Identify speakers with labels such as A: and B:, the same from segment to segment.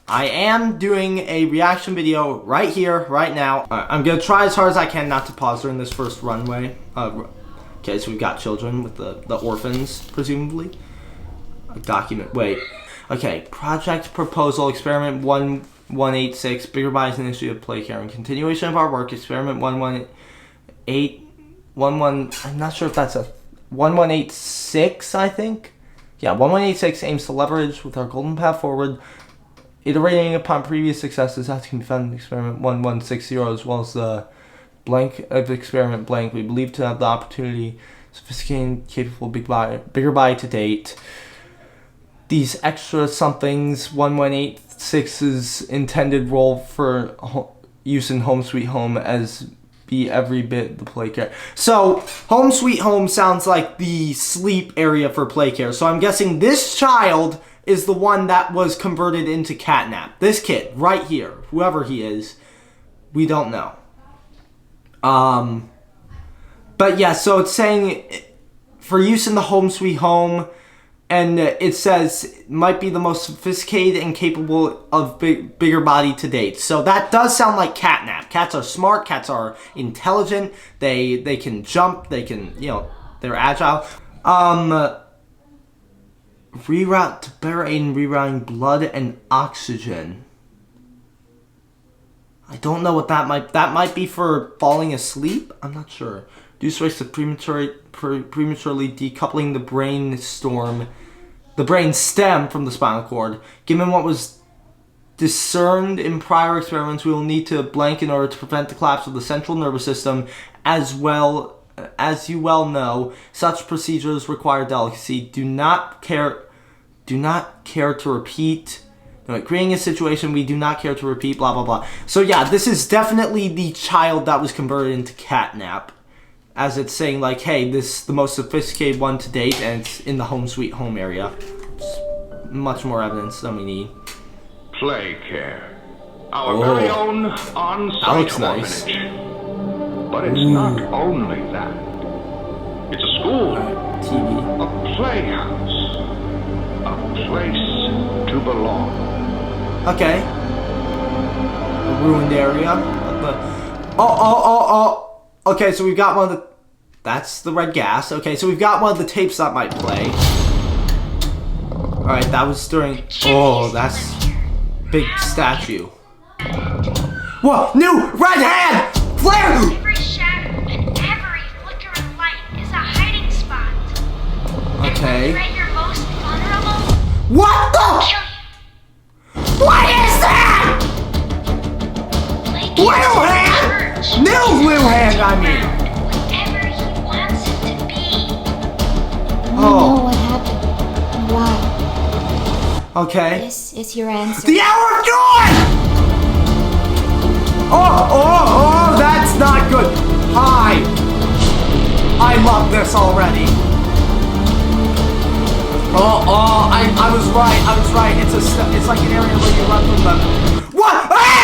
A: I am doing a reaction video right here, right now. I'm gonna try as hard as I can not to pause during this first runway. Okay, so we've got children with the orphans, presumably. Document, wait. Okay, project proposal, experiment 1186, bigger bias initiative play care, and continuation of our work, experiment 1111, I'm not sure if that's a 1186, I think? Yeah, 1186 aims to leverage with our golden path forward, iterating upon previous successes as can be found in experiment 1160, as well as the blank of experiment blank. We believe to have the opportunity, sophisticated, capable, bigger buy to date. These extra somethings, 1186's intended role for use in Home Sweet Home as be every bit the play care. So, Home Sweet Home sounds like the sleep area for play care. So I'm guessing this child is the one that was converted into Catnap. This kid, right here, whoever he is, we don't know. But yeah, so it's saying for use in the Home Sweet Home, and it says it might be the most sophisticated and capable of bigger body to date. So that does sound like Catnap. Cats are smart. Cats are intelligent. They can jump. They can, you know, they're agile. Reroute to better aid in rerouting blood and oxygen. I don't know what that might be for falling asleep. I'm not sure. Reduce rates of prematurely decoupling the brain stem from the spinal cord. Given what was discerned in prior experiments, we will need to blank in order to prevent the collapse of the central nervous system. As well, as you well know, such procedures require delicacy. Do not care to repeat. Creating a situation we do not care to repeat. Blah blah blah. So yeah, this is definitely the child that was converted into Catnap. As it's saying, like, hey, this is the most sophisticated one to date, and it's in the Home Sweet Home area. It's much more evidence than we need.
B: Play care. Our very own on-site orphanage.
A: Nice.
B: But it's not only that. It's a school.
A: TV.
B: A playhouse. A place to belong.
A: Okay. A ruined area. Okay, so we've got one of the... That's the red gas. Okay, so we've got one of the tapes that might play. Alright, that was during... Oh, that's... Big statue. Whoa! New red hand! Flare!
C: Every shadow and every flicker of light is a hiding spot.
A: Okay.
C: And when you're at your most vulnerable...
A: What the... What is that? Blue hand? New blue hand, I mean.
C: Whatever he wants it to be.
D: I don't know what happened. Why?
A: Okay.
D: This is your answer.
A: The hour of joy! Oh, that's not good. Hi. I love this already. I was right. It's like an area where you run from them. What? Ah!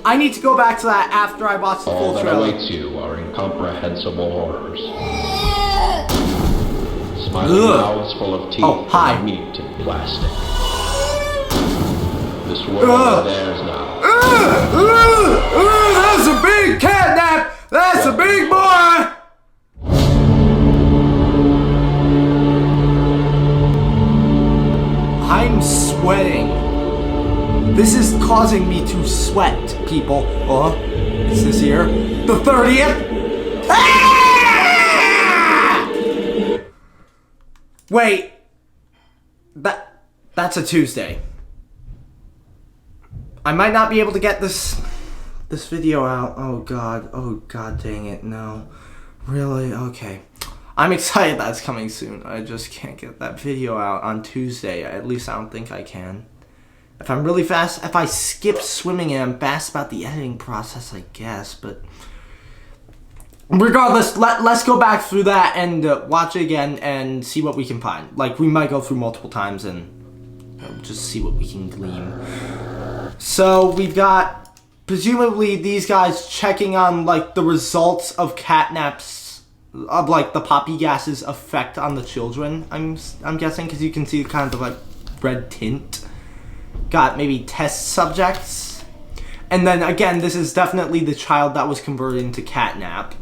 A: I need to go back to that after I watch the full trailer.
E: All that awaits you are incomprehensible horrors. Smiling mouths full of teeth and meat and plastic. This world is theirs now.
A: That's a big catnap! That's a big boy! I'm sweating. This is causing me to sweat, people. Is this here? The 30th? Ah! Wait. That's a Tuesday. I might not be able to get this video out. Oh god dang it, no. Really? Okay. I'm excited that's coming soon. I just can't get that video out on Tuesday. At least I don't think I can. If I'm really fast, if I skip swimming and I'm fast about the editing process, I guess, but regardless, let's go back through that and watch it again and see what we can find. Like, we might go through multiple times and just see what we can glean. So, we've got, presumably, these guys checking on, like, the results of Catnap's, of, like, the poppy gas's effect on the children, I'm guessing, because you can see kind of, like, red tint. Got maybe test subjects. And then again, this is definitely the child that was converted into Catnap.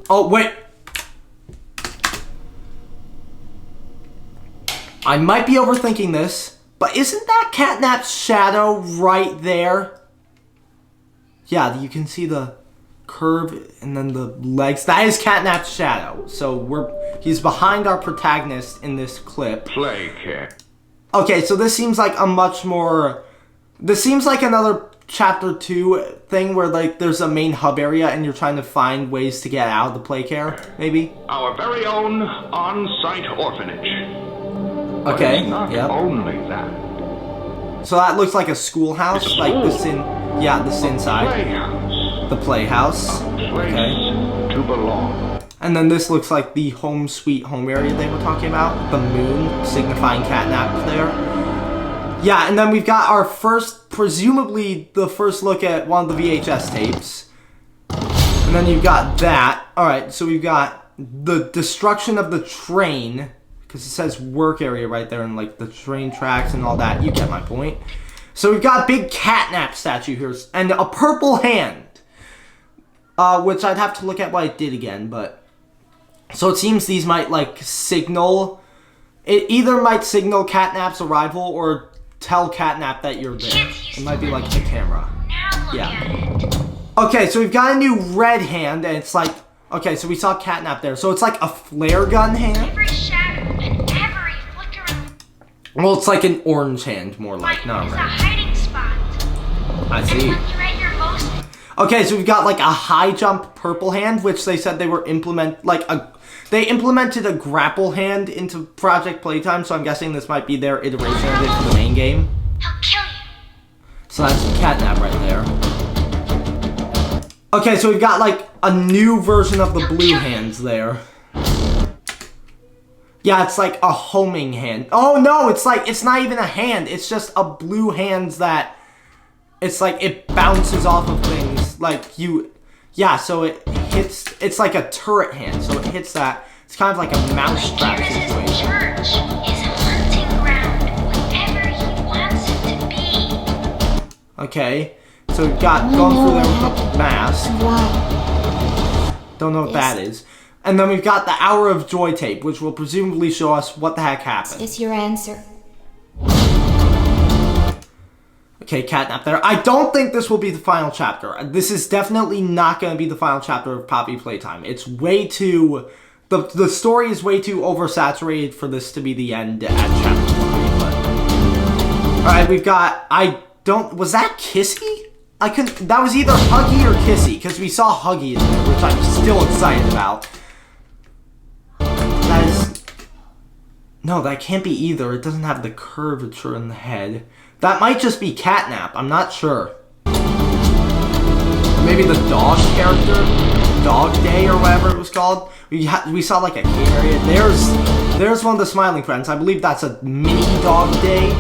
A: Oh, wait. I might be overthinking this, but isn't that Catnap's shadow right there? Yeah, you can see the curve and then the legs. That is Catnap's shadow. So he's behind our protagonist in this clip.
B: Play, kid.
A: Okay, so this seems like a much more... This seems like another Chapter 2 thing where, like, there's a main hub area and you're trying to find ways to get out of the play care, maybe?
B: Our very own on-site orphanage.
A: Okay,
B: It's not
A: yep.
B: only that.
A: So that looks like a schoolhouse,
B: It's a
A: like
B: school.
A: this yeah, this inside.
B: Playhouse.
A: The playhouse.
B: Place
A: Okay.
B: to belong.
A: And then this looks like the home sweet home area they were talking about. The moon, signifying Catnap there. Yeah, and then we've got our first, presumably the first look at one of the VHS tapes. And then you've got that. Alright, so we've got the destruction of the train. Because it says work area right there and like the train tracks and all that. You get my point. So we've got a big Catnap statue here. And a purple hand. Which I'd have to look at what I did again, but... So it seems these might, like, signal... It either might signal Catnap's arrival or tell Catnap that you're there. It might be like the camera.
C: Now look
A: Yeah.
C: at it.
A: Okay, so we've got a new red hand, and it's like... Okay, so we saw Catnap there. So it's like a flare gun hand?
C: Every shadow and every flicker of
A: Well, it's like an orange hand, more like,
C: light
A: not
C: is a
A: red.
C: hiding spot.
A: I
C: And
A: see.
C: when you're at your most
A: Okay, so we've got like a high jump purple hand, which they said they were they implemented a grapple hand into Project Playtime, so I'm guessing this might be their iteration of it for the main game.
C: he'll kill you.
A: So that's Catnap right there. Okay, so we've got like a new version of the blue hands there. Yeah, it's like a homing hand. Oh no, it's not even a hand. It's just a blue hands that it's like it bounces off of things. Like yeah, so it hits, it's like a turret hand, so it hits that. It's kind of like a mousetrap
C: Here's his
A: situation.
C: church, his hunting ground, whatever he wants it to be.
A: Okay, so we've got going through there with the mask.
D: Why?
A: Don't know what that is. And then we've got the Hour of Joy tape, which will presumably show us what the heck happened.
D: Is your answer?
A: Okay, Catnap there. I don't think this will be the final chapter. This is definitely not going to be the final chapter of Poppy Playtime. It's way too... The story is way too oversaturated for this to be the end at chapter 3. But... Alright, we've got... Was that Kissy? That was either Huggy or Kissy, because we saw Huggy in there, which I'm still excited about. That is... No, that can't be either. It doesn't have the curvature in the head. That might just be Catnap. I'm not sure. Maybe the dog character? Dog Day or whatever it was called? We saw like a cave area. There's one of the smiling friends. I believe that's a mini Dog Day.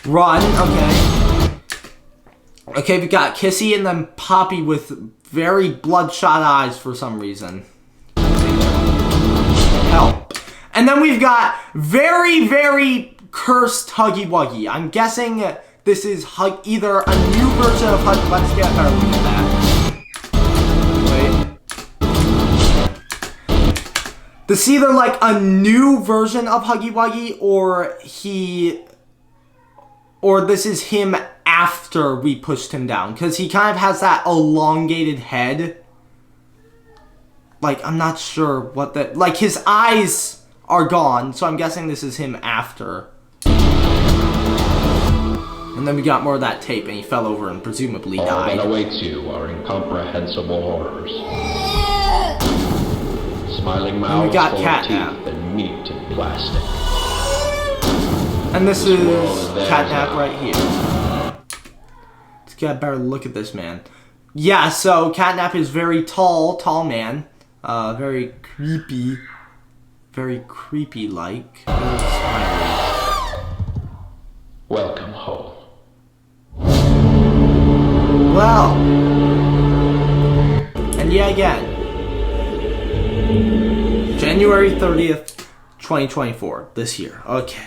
A: Run, okay. Okay, we got Kissy and then Poppy with very bloodshot eyes for some reason. Help. And then we've got very, very cursed Huggy Wuggy. I'm guessing this is either a new version of Huggy. Let's get a better look at that. Wait. This is either like a new version of Huggy Wuggy, or this is him after we pushed him down, because he kind of has that elongated head. Like, I'm not sure what that... Like, his eyes are gone, so I'm guessing this is him after. And then we got more of that tape, and he fell over and presumably
E: All
A: died.
E: that awaits you are incomprehensible horrors. Smiling mouths
A: got
E: full
A: Catnap.
E: of teeth and meat and plastic.
A: And this is
E: world is theirs
A: Catnap
E: now.
A: right here. Let's get a better look at this man. Yeah, so Catnap is very tall man. Very creepy. Very creepy-like. Very smiley.
E: Welcome home.
A: Well. And yeah, again. January 30th, 2024, this year. Okay.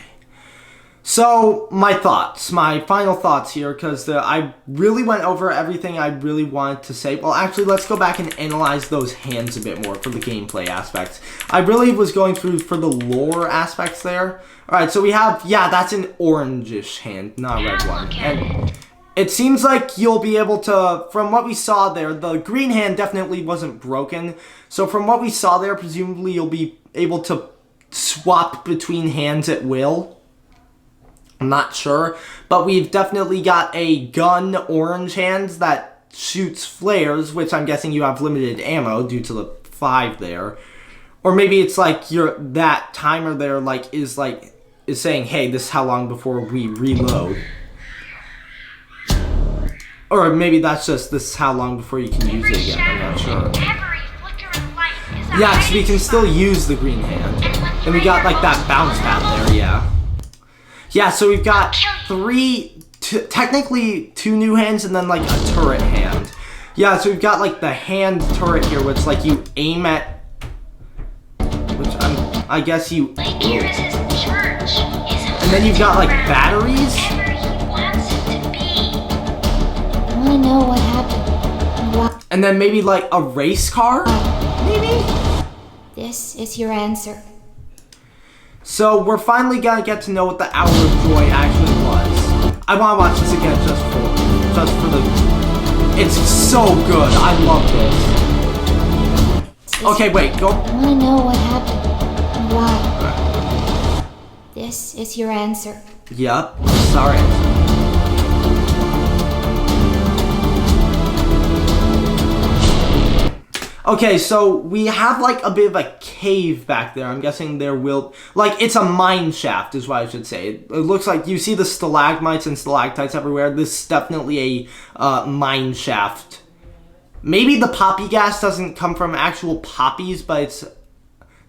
A: So, my final thoughts here, because I really went over everything I really wanted to say. Well, actually, let's go back and analyze those hands a bit more for the gameplay aspects. I really was going through for the lore aspects there. Alright, so we have, yeah, that's an orangish hand, not a red one. And it seems like you'll be able to, from what we saw there, the green hand definitely wasn't broken. So from what we saw there, presumably you'll be able to swap between hands at will. I'm not sure, but we've definitely got a gun orange hand that shoots flares, which I'm guessing you have limited ammo due to the 5 there. Or maybe it's like that timer there is saying, hey, this is how long before we reload. Or maybe that's just this is how long before you can use it again, I'm not sure. Yeah, so we can still use the green hand. And we got like that bounce pad there, yeah. Yeah, so we've got technically 2 new hands and then like a turret hand. Yeah, so we've got like the hand turret here, which like you aim at, which I guess you. And then you've got like batteries.
D: I want to know what happened. Why?
A: And then maybe like a race car, maybe.
D: This is your answer.
A: So we're finally gonna get to know what the Hour of Joy actually was. I want to watch this again just for the. It's so good. I love this. Okay, wait. Go.
D: I want to know what happened. And why? This is your answer.
A: Yep. Sorry. Okay, so we have like a bit of a cave back there. I'm guessing there will, like, it's a mine shaft is what I should say. It looks like you see the stalagmites and stalactites everywhere. This is definitely a mine shaft. Maybe the poppy gas doesn't come from actual poppies, but it's,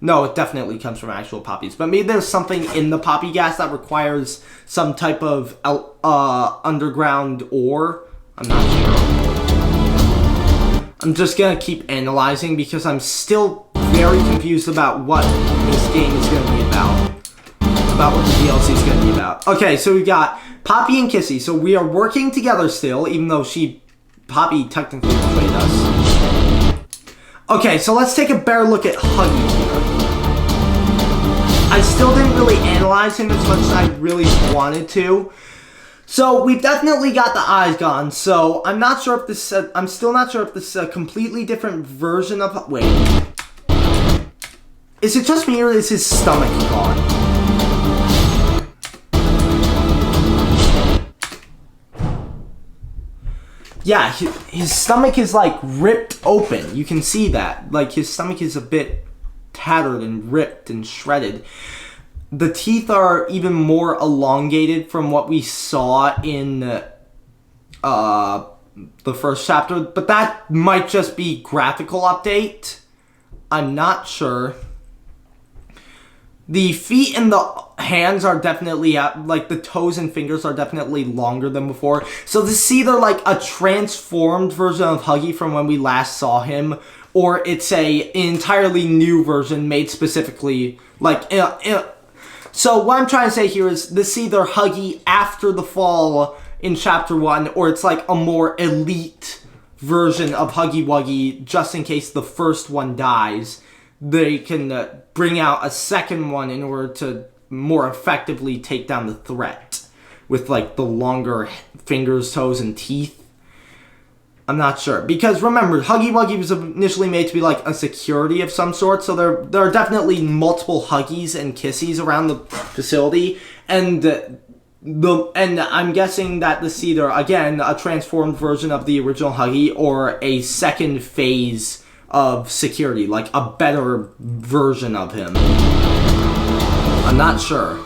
A: no, it definitely comes from actual poppies. But maybe there's something in the poppy gas that requires some type of underground ore. I'm not sure. I'm just gonna keep analyzing because I'm still very confused about what this game is gonna be about. About what the DLC is gonna be about. Okay, so we got Poppy and Kissy. So we are working together still, even though Poppy technically betrayed us. Okay, so let's take a better look at Huggy here. I still didn't really analyze him as much as I really wanted to. So we've definitely got the eyes gone. So I'm not sure if this. I'm still not sure if this is a completely different version of. Wait, is it just me or is his stomach gone? Yeah, his stomach is like ripped open. You can see that. Like his stomach is a bit tattered and ripped and shredded. The teeth are even more elongated from what we saw in the first chapter, but that might just be graphical update. I'm not sure. The feet and the hands are definitely, like the toes and fingers are definitely longer than before. So this is either like a transformed version of Huggy from when we last saw him, or it's an entirely new version made specifically, like, so what I'm trying to say here is this is either Huggy after the fall in Chapter 1, or it's like a more elite version of Huggy Wuggy, just in case the first one dies. They can bring out a second one in order to more effectively take down the threat with like the longer fingers, toes, and teeth. I'm not sure. Because remember, Huggy Wuggy was initially made to be like a security of some sort, so there are definitely multiple Huggies and Kissies around the facility, and I'm guessing that this is either, again, a transformed version of the original Huggy or a second phase of security, like a better version of him. I'm not sure.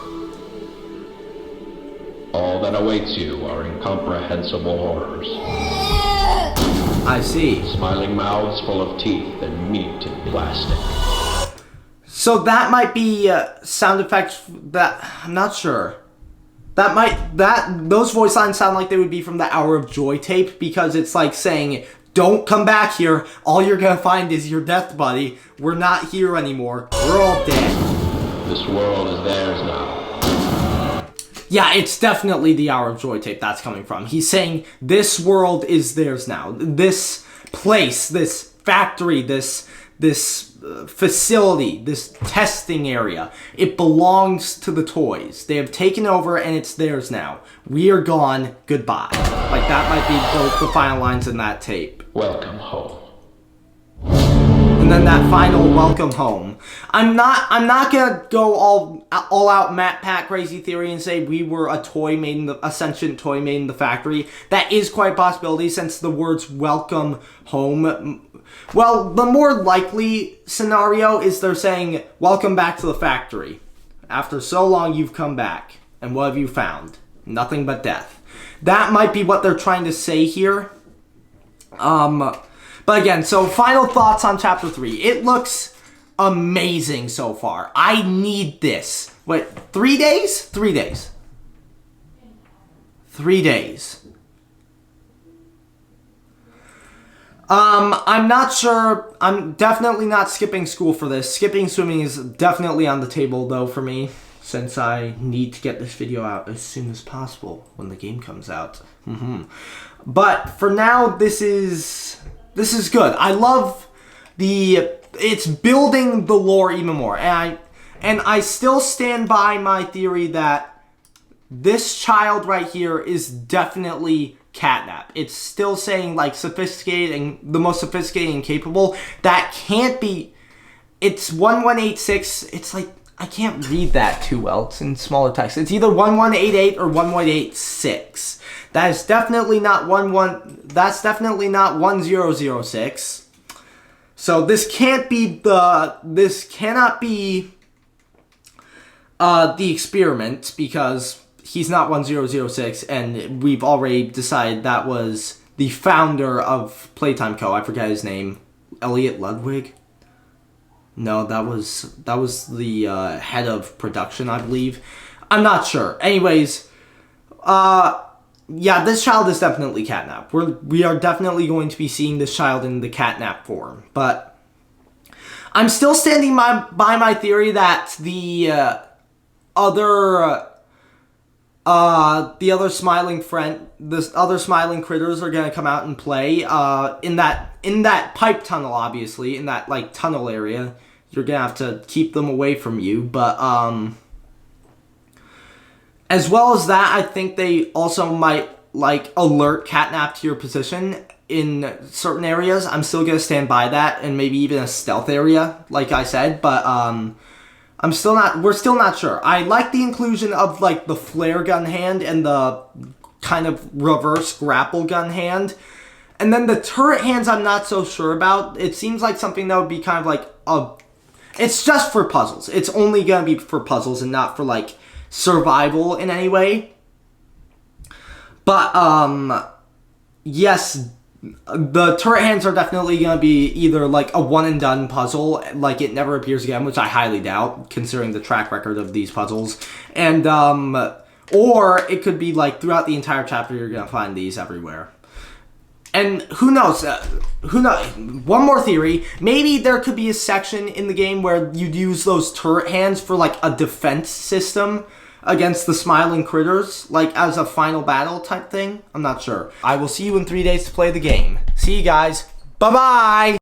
E: All that awaits you are incomprehensible horrors.
A: I see.
E: Smiling mouths full of teeth and meat and plastic.
A: So that might be sound effects that I'm not sure. Those voice lines sound like they would be from the Hour of Joy tape, because it's like saying, don't come back here. All you're gonna find is your death buddy. We're not here anymore. We're all dead.
E: This world is theirs now.
A: Yeah, it's definitely the Hour of Joy tape that's coming from. He's saying this world is theirs now. This place, this factory, this facility, this testing area, it belongs to the toys. They have taken over and it's theirs now. We are gone. Goodbye. Like, that might be the final lines in that tape.
E: Welcome home.
A: And then that final welcome home. I'm not gonna go all out Matt Pat crazy theory and say we were a sentient toy made in the factory. That is quite a possibility since the words welcome home. Well, the more likely scenario is they're saying welcome back to the factory. After so long you've come back. And what have you found? Nothing but death. That might be what they're trying to say here. But again, so final thoughts on Chapter 3. It looks amazing so far. I need this. Wait, 3 days? 3 days. 3 days. I'm not sure. I'm definitely not skipping school for this. Skipping swimming is definitely on the table, though, for me. Since I need to get this video out as soon as possible when the game comes out. But for now, this is good. I love it's building the lore even more. And I still stand by my theory that this child right here is definitely Catnap. It's still saying, like, sophisticated and the most sophisticated and capable. That can't be. It's 1186. It's like, I can't read that too well. It's in smaller text. It's either 1188 or 1186. That is definitely not that's definitely not 1006. So this cannot be the experiment because he's not 1006 and we've already decided that was the founder of Playtime Co. I forget his name. Elliot Ludwig? No, that was the head of production, I believe. I'm not sure. Anyways, yeah, this child is definitely Catnap. We are definitely going to be seeing this child in the Catnap form. But I'm still standing by my theory that the other smiling critters are gonna come out and play in that pipe tunnel, obviously, in that, like, tunnel area. You're gonna have to keep them away from you, but as well as that, I think they also might, like, alert Catnap to your position in certain areas. I'm still gonna stand by that, and maybe even a stealth area, like I said, but we're still not sure. I like the inclusion of, like, the flare gun hand and the kind of reverse grapple gun hand. And then the turret hands I'm not so sure about. It seems like something that would be kind of like it's just for puzzles. It's only gonna be for puzzles and not for, like, survival in any way. But, yes, the turret hands are definitely going to be either, like, a one-and-done puzzle, like it never appears again, which I highly doubt, considering the track record of these puzzles. And, or it could be, like, throughout the entire chapter, you're going to find these everywhere. And who knows? One more theory. Maybe there could be a section in the game where you'd use those turret hands for, like, a defense system against the smiling critters, like, as a final battle type thing. I'm not sure. I will see you in 3 days to play the game. See you guys. Bye-bye!